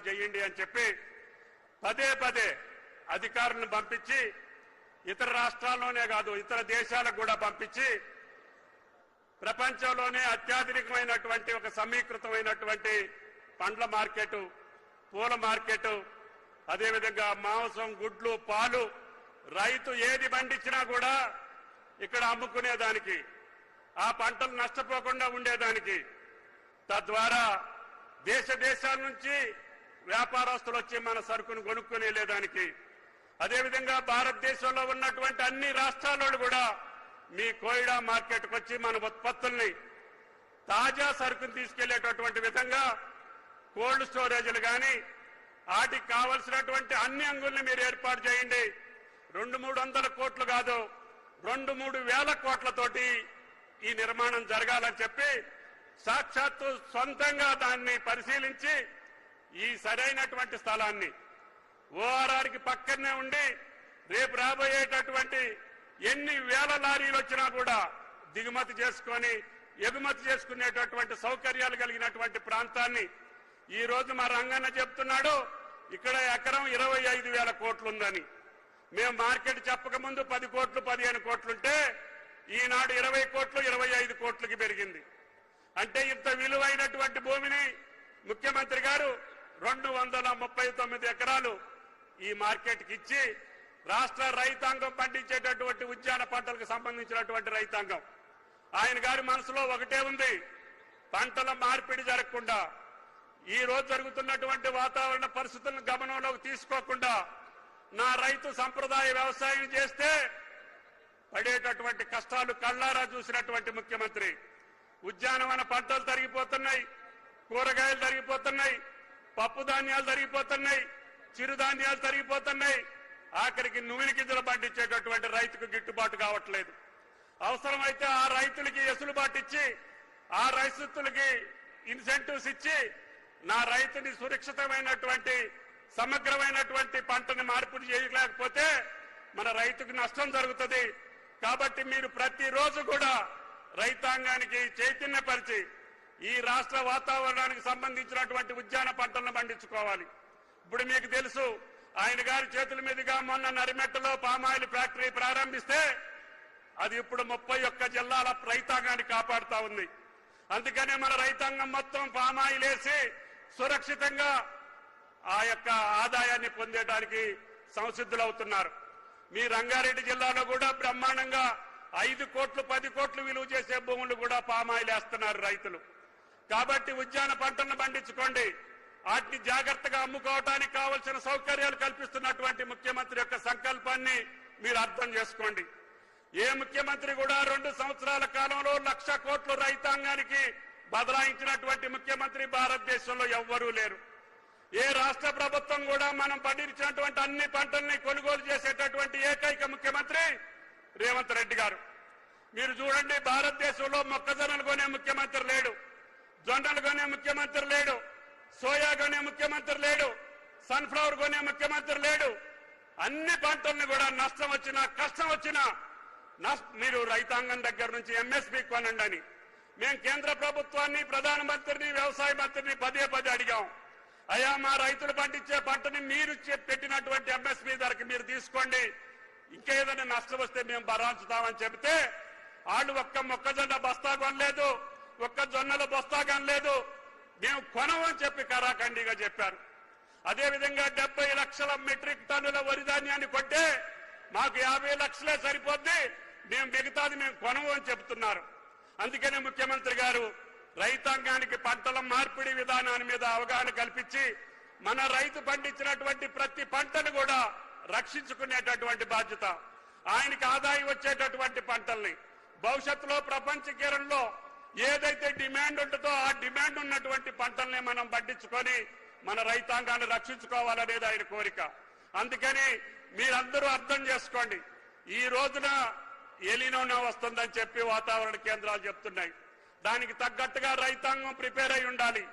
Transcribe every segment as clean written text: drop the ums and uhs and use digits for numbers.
చేయండి అని చెప్పి పదే పదే అధికారులను పంపించి ఇతర రాష్ట్రాల్లోనే కాదు ఇతర దేశాలకు కూడా పంపించి ప్రపంచంలోనే అత్యాధునికమైనటువంటి ఒక సమీకృతమైనటువంటి పండ్ల మార్కెట్, పూల మార్కెట్, అదేవిధంగా మాంసం, గుడ్లు, పాలు రైతు ఏది పండించినా కూడా ఇక్కడ అమ్ముకునేదానికి, ఆ పంటలు నష్టపోకుండా ఉండేదానికి, తద్వారా దేశాల నుంచి వ్యాపారస్తులు వచ్చి మన సరుకును కొనుక్కొని వెళ్ళేదానికి, అదేవిధంగా భారతదేశంలో ఉన్నటువంటి అన్ని రాష్ట్రాల్లో కూడా మీ కోయిడా మార్కెట్కి వచ్చి మన ఉత్పత్తుల్ని తాజా సరుకును తీసుకెళ్లేటటువంటి విధంగా కోల్డ్ స్టోరేజ్లు కానీ వాటికి కావలసినటువంటి అన్ని అంగుల్ని మీరు ఏర్పాటు చేయండి. 200-300 కోట్లు కాదు, 2-3 వేల కోట్లతోటి ఈ నిర్మాణం జరగాలని చెప్పి సాక్షాత్తు సొంతంగా దాన్ని పరిశీలించి ఈ సరైనటువంటి స్థలాన్ని ఓఆర్ఆర్కి పక్కనే ఉండి రేపు రాబోయేటటువంటి ఎన్ని వేల లారీలు వచ్చినా కూడా దిగుమతి చేసుకొని ఎగుమతి చేసుకునేటటువంటి సౌకర్యాలు కలిగినటువంటి ప్రాంతాన్ని ఈ రోజు మా రంగన్న చెప్తున్నాడు ఇక్కడ ఎకరం 25,000 కోట్లు ఉందని. మేము మార్కెట్ చెప్పక ముందు 10 కోట్లు 15 కోట్లుంటే ఈనాడు 20 కోట్లు 25 కోట్లకి పెరిగింది. అంటే ఇంత విలువైనటువంటి భూమిని ముఖ్యమంత్రి గారు 239 ఎకరాలు ఈ మార్కెట్కి ఇచ్చి రాష్ట్ర రైతాంగం పండించేటటువంటి ఉద్యాన పంటలకు సంబంధించినటువంటి రైతాంగం ఆయన గారి మనసులో ఒకటే ఉంది, పంటల మార్పిడి జరగకుండా ఈ రోజు జరుగుతున్నటువంటి వాతావరణ పరిస్థితులను గమనంలోకి తీసుకోకుండా నా రైతు సంప్రదాయ వ్యవసాయం చేస్తే పడేటటువంటి కష్టాలు కళ్ళారా చూసినటువంటి ముఖ్యమంత్రి. ఉద్యానవన పంటలు తరిగిపోతున్నాయి, కూరగాయలు తరిగిపోతున్నాయి, పప్పు ధాన్యాలు తరిగిపోతున్నాయి, చిరుధాన్యాలు తరిగిపోతున్నాయి, ఆఖరికి నూనె గింజలు పండించేటటువంటి రైతుకు గిట్టుబాటు కావట్లేదు. అవసరమైతే ఆ రైతులకి ఎసులుబాటు ఇచ్చి ఆ రైతులకి ఇన్సెంటివ్స్ ఇచ్చి నా రైతుని సురక్షితమైనటువంటి సమగ్రమైనటువంటి పంటని మార్పిడి చేయలేకపోతే మన రైతుకు నష్టం జరుగుతుంది. కాబట్టి మీరు ప్రతిరోజు కూడా రైతాంగానికి చైతన్యపరిచి ఈ రాష్ట్ర వాతావరణానికి సంబంధించినటువంటి ఉద్యాన పంటలను పండించుకోవాలి. ఇప్పుడు మీకు తెలుసు ఆయన గారి చేతుల మీదుగా మొన్న నరిమెట్టలో పామాయిల్ ఫ్యాక్టరీ ప్రారంభిస్తే అది ఇప్పుడు 31 జిల్లాల రైతాంగాన్ని కాపాడుతా ఉంది. అందుకనే మన రైతాంగం మొత్తం పామాయిల్ వేసి సురక్షితంగా ఆ యొక్క ఆదాయాన్ని పొందేటానికి సంసిద్ధులవుతున్నారు. మీ రంగారెడ్డి జిల్లాలో కూడా బ్రహ్మాండంగా 5 కోట్లు 10 కోట్లు విలువ చేసే భూములు కూడా పామాయిల్ వేస్తున్నారు రైతులు. కాబట్టి ఉద్యాన పంటలను పండించుకోండి, వాటిని జాగ్రత్తగా అమ్ముకోవడానికి కావలసిన సౌకర్యాలు కల్పిస్తున్నటువంటి ముఖ్యమంత్రి యొక్క సంకల్పాన్ని మీరు అర్థం చేసుకోండి. ఏ ముఖ్యమంత్రి కూడా 2 సంవత్సరాల కాలంలో 1,00,000 కోట్లు రైతాంగానికి బదలాయించినటువంటి ముఖ్యమంత్రి భారతదేశంలో ఎవ్వరూ లేరు. ఏ రాష్ట్ర ప్రభుత్వం కూడా మనం పండించినటువంటి అన్ని పంటల్ని కొనుగోలు చేసేటటువంటి ఏకైక ముఖ్యమంత్రి రేవంత్ రెడ్డి గారు. మీరు చూడండి, భారతదేశంలో మొక్కజొన్నలు కొనే ముఖ్యమంత్రి లేడు, జొన్నలు కొనే ముఖ్యమంత్రి లేడు, సోయా కొనే ముఖ్యమంత్రి లేడు, సన్ఫ్లవర్ కొనే ముఖ్యమంత్రి లేడు. అన్ని పంటల్ని కూడా నష్టం వచ్చినా కష్టం వచ్చినా మీరు రైతాంగం దగ్గర నుంచి ఎంఎస్పీ కొనండి అని మేము కేంద్ర ప్రభుత్వాన్ని, ప్రధానమంత్రిని, వ్యవసాయ మంత్రిని పదే అడిగాం. అయ్యా, మా రైతులు పండించే పంటని మీరు పెట్టినటువంటి ఎంఎస్పీ ధరకి మీరు తీసుకోండి, ఇంకేదైనా నష్టం వస్తే మేము భరాంచుతామని చెబితే వాళ్ళు ఒక్క మొక్కజొన్న బస్తా కొనలేదు, ఒక్క జొన్నల బస్తా కొనలేదు, మేము కొనమని చెప్పి కరాఖండిగా చెప్పారు. అదేవిధంగా 70 లక్షల మెట్రిక్ టన్నుల వరి ధాన్యాన్ని కొంటే మాకు 50 లక్షలే సరిపోద్ది, మేము మిగతాది మేము కొనము అని చెబుతున్నారు. అందుకనే ముఖ్యమంత్రి గారు రైతాంగానికి పంటల మార్పిడి విధానాన్ని మీద అవగాహన కల్పించి మన రైతు పండించినటువంటి ప్రతి పంటను కూడా రక్షించుకునేటటువంటి బాధ్యత, ఆయనకి ఆదాయం వచ్చేటటువంటి పంటల్ని భవిష్యత్తులో ప్రపంచ కేరంలో ఏదైతే డిమాండ్ ఉంటుందో ఆ డిమాండ్ ఉన్నటువంటి పంటల్ని మనం పండించుకొని మన రైతాంగాన్ని రక్షించుకోవాలనేది ఆయన కోరిక. అందుకని మీరందరూ అర్థం చేసుకోండి, ఈ రోజున ఎలినోనో వస్తుందని చెప్పి వాతావరణ కేంద్రాలు చెప్తున్నాయి. దానికి తగ్గట్టుగా రైతాంగం ప్రిపేర్ అయి ఉండాలి.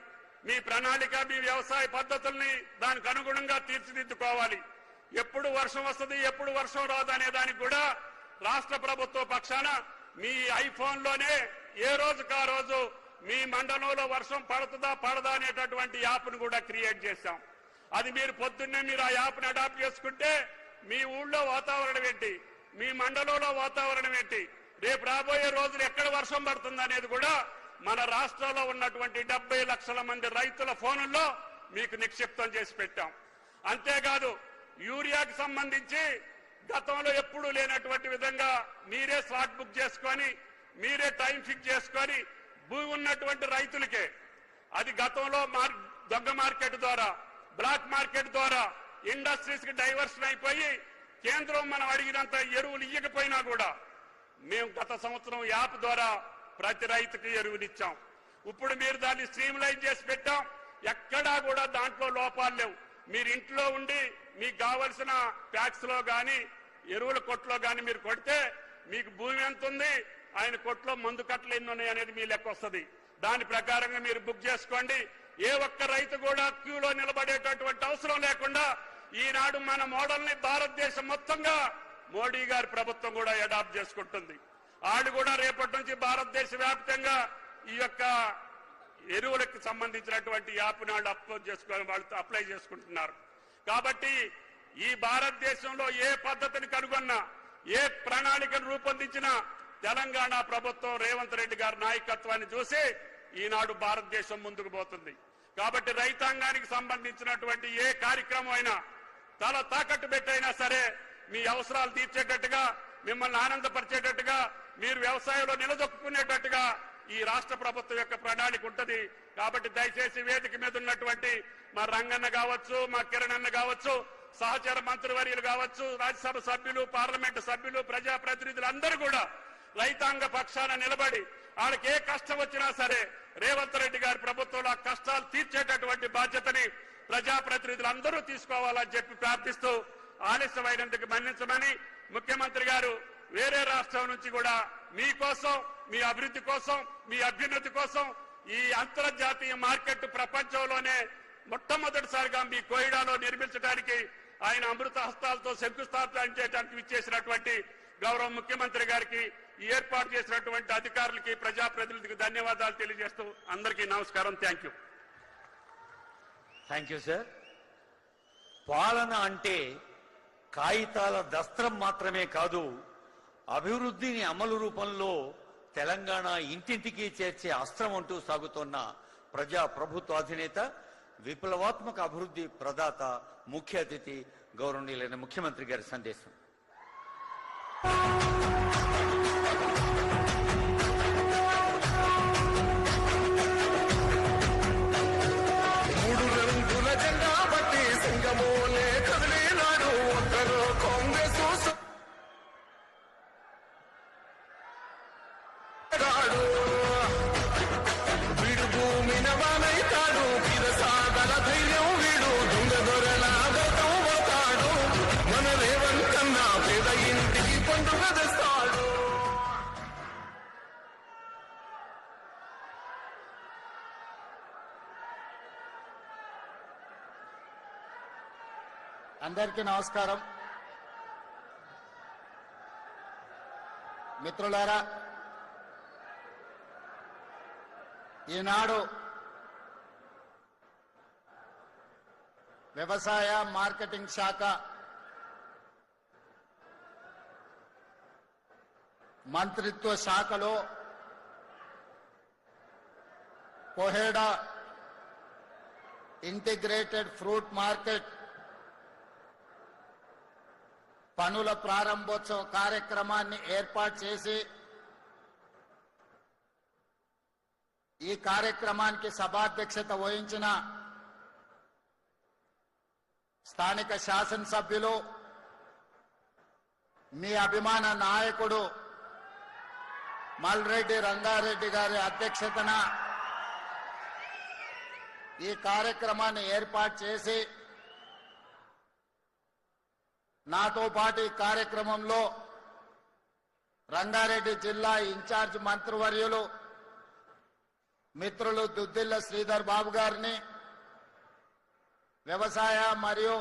మీ ప్రణాళిక, మీ వ్యవసాయ పద్ధతుల్ని దానికి అనుగుణంగా తీర్చిదిద్దుకోవాలి. ఎప్పుడు వర్షం వస్తుంది, ఎప్పుడు వర్షం రాదు అనే దానికి కూడా రాష్ట్ర ప్రభుత్వ పక్షాన మీ ఐఫోన్లోనే ఏ రోజుకా రోజు మీ మండలంలో వర్షం పడుతుందా పడదా అనేటటువంటి యాప్ను కూడా క్రియేట్ చేశాం. అది మీరు పొద్దున్నే మీరు ఆ యాప్ని అడాప్ట్ చేసుకుంటే మీ ఊళ్ళో వాతావరణం ఏంటి, మీ మండలంలో వాతావరణం ఏంటి, రేపు రాబోయే రోజులు ఎక్కడ వర్షం పడుతుంది అనేది కూడా మన రాష్ట్రంలో ఉన్నటువంటి 70 లక్షల మంది రైతుల ఫోనుల్లో మీకు నిక్షిప్తం చేసి పెట్టాం. అంతేకాదు యూరియాకి సంబంధించి గతంలో ఎప్పుడూ లేనటువంటి విధంగా మీరే స్లాట్ బుక్ చేసుకొని మీరే టైం ఫిక్స్ చేసుకొని భూమి ఉన్నటువంటి రైతులకే అది గతంలో దొంగ మార్కెట్ ద్వారా బ్లాక్ మార్కెట్ ద్వారా ఇండస్ట్రీస్ కి డైవర్షన్ అయిపోయి కేంద్రం మనం అడిగినంత ఎరువులు ఇవ్వకపోయినా కూడా మేము గత సంవత్సరం యాప్ ద్వారా ప్రతి రైతుకి ఎరువునిచ్చాం. ఇప్పుడు మీరు దాన్ని స్ట్రీమ్లైన్ చేసి పెట్టాం. ఎక్కడా కూడా దాంట్లో లోపాలు లేవు. మీరు ఇంట్లో ఉండి మీకు కావలసిన ప్యాక్స్ లో గాని ఎరువుల కొట్లో గాని మీరు కొడితే మీకు భూమి ఎంత ఉంది, ఆయన కొట్లో మందు కట్టలు ఎన్ని ఉన్నాయి అనేది మీ లెక్క వస్తుంది. దాని ప్రకారంగా మీరు బుక్ చేసుకోండి. ఏ ఒక్క రైతు కూడా క్యూలో నిలబడేటటువంటి అవసరం లేకుండా ఈనాడు మన మోడల్ ని భారతదేశం మొత్తంగా మోడీ గారి ప్రభుత్వం కూడా అడాప్ట్ చేసుకుంటుంది. వాళ్ళు కూడా రేపటి నుంచి భారతదేశ వ్యాప్తంగా ఈ యొక్క ఎరువులకు సంబంధించినటువంటి యాప్ని వాళ్ళు అప్లోడ్ చేసుకొని వాళ్ళు అప్లై చేసుకుంటున్నారు. కాబట్టి ఈ భారతదేశంలో ఏ పద్ధతిని కనుగొన్నా ఏ ప్రణాళికను రూపొందించినా తెలంగాణ ప్రభుత్వం రేవంత్ రెడ్డి గారి నాయకత్వాన్ని చూసి ఈనాడు భారతదేశం ముందుకు పోతుంది. కాబట్టి రైతాంగానికి సంబంధించినటువంటి ఏ కార్యక్రమం అయినా తల తాకట్టు పెట్టైనా సరే మీ అవసరాలు తీర్చేటట్టుగా మిమ్మల్ని ఆనందపరిచేటట్టుగా మీరు వ్యవసాయంలో నిలదొక్కునేటట్టుగా ఈ రాష్ట్ర ప్రభుత్వం యొక్క ప్రణాళిక ఉంటుంది. కాబట్టి దయచేసి వేదిక మీద ఉన్నటువంటి మా రంగన్న కావచ్చు, మా కిరణ్ అన్న కావచ్చు, సహచర మంత్రివర్యులు కావచ్చు, రాజ్యసభ సభ్యులు, పార్లమెంటు సభ్యులు, ప్రజాప్రతినిధులు అందరూ కూడా రైతాంగ పక్షాన నిలబడి వాళ్ళకి ఏ కష్టం వచ్చినా సరే రేవంత్ రెడ్డి గారి ప్రభుత్వంలో ఆ కష్టాలు తీర్చేటటువంటి బాధ్యతని ప్రజాప్రతినిధులు అందరూ తీసుకోవాలని చెప్పి ప్రార్థిస్తూ ఆలస్యమైనందుకు మన్నించమని ముఖ్యమంత్రి గారు వేరే రాష్ట్రం నుంచి కూడా మీకోసం, మీ అభివృద్ధి కోసం, మీ అభ్యున్నతి కోసం ఈ అంతర్జాతీయ మార్కెట్ ప్రపంచంలోనే మొట్టమొదటిసారిగా మీ కోయిడాలో నిర్మించడానికి ఆయన అమృత హస్తాలతో శంకుస్థాపన చేయడానికి విచ్చేసినటువంటి గౌరవ ముఖ్యమంత్రి గారికి ఈ ఏర్పాటు చేసినటువంటి అధికారులకి ప్రజాప్రతినిధులకు ధన్యవాదాలు తెలియజేస్తూ అందరికీ నమస్కారం. Thank you. Thank you sir. పాలన అంటే కాగితాల దస్త్రం మాత్రమే కాదు, అభివృద్ధిని అమలు రూపంలో తెలంగాణ ఇంటింటికి చేర్చే అస్త్రం అంటూ సాగుతోన్న ప్రజా ప్రభుత్వ అధినేత, విప్లవాత్మక అభివృద్ధి ప్రదాత, ముఖ్య అతిథి గౌరవనీయులైన ముఖ్యమంత్రి గారి సందేశం. అందరికీ నమస్కారం. మిత్రులారా, ఈనాడు వ్యవసాయ మార్కెటింగ్ శాఖ మంత్రిత్వ శాఖలో కోహెడా ఇంటిగ్రేటెడ్ ఫ్రూట్ మార్కెట్ పనుల ప్రారంభోత్సవ కార్యక్రమాన్ని ఏర్పాటు చేసి ఈ కార్యక్రమానికి సభాధ్యక్షత వహించిన స్థానిక శాసనసభ్యులు, మీ అభిమాన నాయకుడు మల్రెడ్డి రంగారెడ్డి గారి అధ్యక్షతన ఈ కార్యక్రమాన్ని ఏర్పాటు చేసి నాతో పాటు ఈ కార్యక్రమంలో రంగారెడ్డి జిల్లా ఇన్ఛార్జ్ మంత్రివర్యులు మిత్రులు దుద్దిల్ల శ్రీధర్ బాబు గారిని, వ్యవసాయ మరియు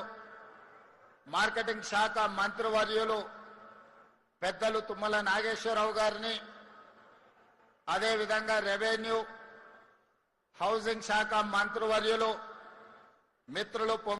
మార్కెటింగ్ శాఖ మంత్రివర్యులు పెద్దలు తుమ్మల నాగేశ్వరరావు గారిని, అదేవిధంగా రెవెన్యూ హౌసింగ్ శాఖ మంత్రివర్యులు మిత్రులు